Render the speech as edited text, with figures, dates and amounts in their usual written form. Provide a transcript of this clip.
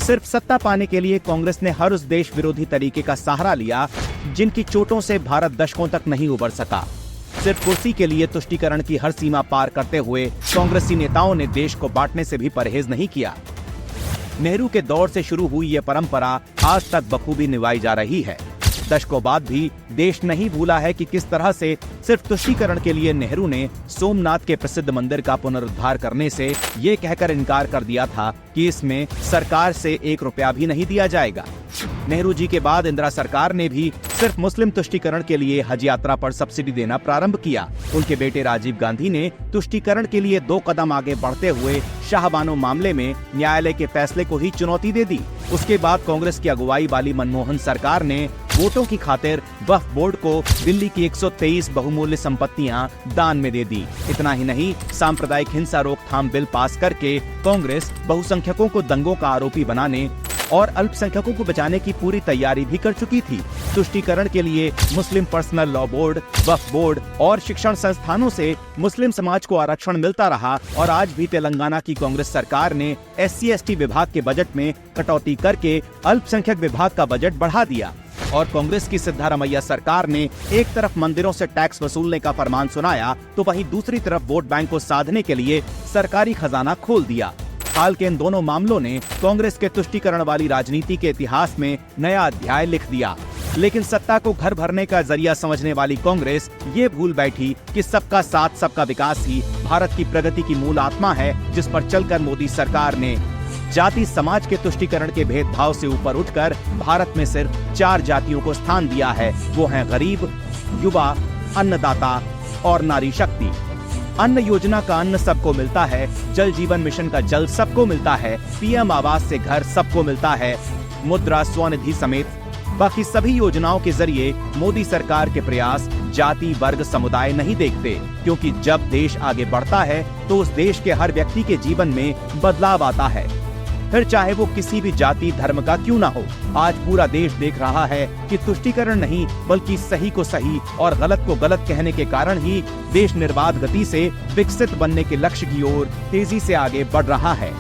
सिर्फ सत्ता पाने के लिए कांग्रेस ने हर उस देश विरोधी तरीके का सहारा लिया जिनकी चोटों से भारत दशकों तक नहीं उबर सका। सिर्फ कुर्सी के लिए तुष्टीकरण की हर सीमा पार करते हुए कांग्रेसी नेताओं ने देश को बांटने से भी परहेज नहीं किया। नेहरू के दौर से शुरू हुई ये परंपरा आज तक बखूबी निभाई जा रही है। दशकों बाद भी देश नहीं भूला है कि किस तरह से सिर्फ तुष्टीकरण के लिए नेहरू ने सोमनाथ के प्रसिद्ध मंदिर का पुनरुद्धार करने से ये कहकर इनकार कर दिया था कि इसमें सरकार से 1 रुपया भी नहीं दिया जाएगा। नेहरू जी के बाद इंदिरा सरकार ने भी सिर्फ मुस्लिम तुष्टीकरण के लिए हज यात्रा पर सब्सिडी देना प्रारंभ किया। उनके बेटे राजीव गांधी ने तुष्टीकरण के लिए 2 कदम आगे बढ़ते हुए शाहबानो मामले में न्यायालय के फैसले को ही चुनौती दे दी। उसके बाद कांग्रेस की अगुवाई वाली मनमोहन सरकार ने वोटों की खातिर वक्फ बोर्ड को दिल्ली की 123 बहुमूल्य संपत्तियां दान में दे दी। इतना ही नहीं, सांप्रदायिक हिंसा रोकथाम बिल पास करके कांग्रेस बहुसंख्यकों को दंगों का आरोपी बनाने और अल्पसंख्यकों को बचाने की पूरी तैयारी भी कर चुकी थी। तुष्टीकरण के लिए मुस्लिम पर्सनल लॉ बोर्ड, वक्फ बोर्ड और शिक्षण संस्थानों से मुस्लिम समाज को आरक्षण मिलता रहा और आज भी तेलंगाना की कांग्रेस सरकार ने SC/ST विभाग के बजट में कटौती करके अल्पसंख्यक विभाग का बजट बढ़ा दिया। और कांग्रेस की सिद्धारमैया सरकार ने एक तरफ मंदिरों से टैक्स वसूलने का फरमान सुनाया तो वहीं दूसरी तरफ वोट बैंक को साधने के लिए सरकारी खजाना खोल दिया। हाल के इन दोनों मामलों ने कांग्रेस के तुष्टीकरण वाली राजनीति के इतिहास में नया अध्याय लिख दिया। लेकिन सत्ता को घर भरने का जरिया समझने वाली कांग्रेस ये भूल बैठी कि सबका साथ सबका विकास ही भारत की प्रगति की मूल आत्मा है, जिस पर चलकर मोदी सरकार ने जाति समाज के तुष्टीकरण के भेदभाव से ऊपर उठकर भारत में सिर्फ 4 जातियों को स्थान दिया है। वो हैं गरीब, युवा, अन्नदाता और नारी शक्ति। अन्न योजना का अन्न सबको मिलता है, जल जीवन मिशन का जल सबको मिलता है, PM आवास से घर सबको मिलता है, मुद्रा स्वनिधि समेत बाकी सभी योजनाओं के जरिए मोदी सरकार के प्रयास जाति, वर्ग, समुदाय नहीं देखते, क्योंकि जब देश आगे बढ़ता है तो उस देश के हर व्यक्ति के जीवन में बदलाव आता है, फिर चाहे वो किसी भी जाति धर्म का क्यों ना हो। आज पूरा देश देख रहा है कि तुष्टीकरण नहीं बल्कि सही को सही और गलत को गलत कहने के कारण ही देश निर्बाध गति से विकसित बनने के लक्ष्य की ओर तेजी से आगे बढ़ रहा है।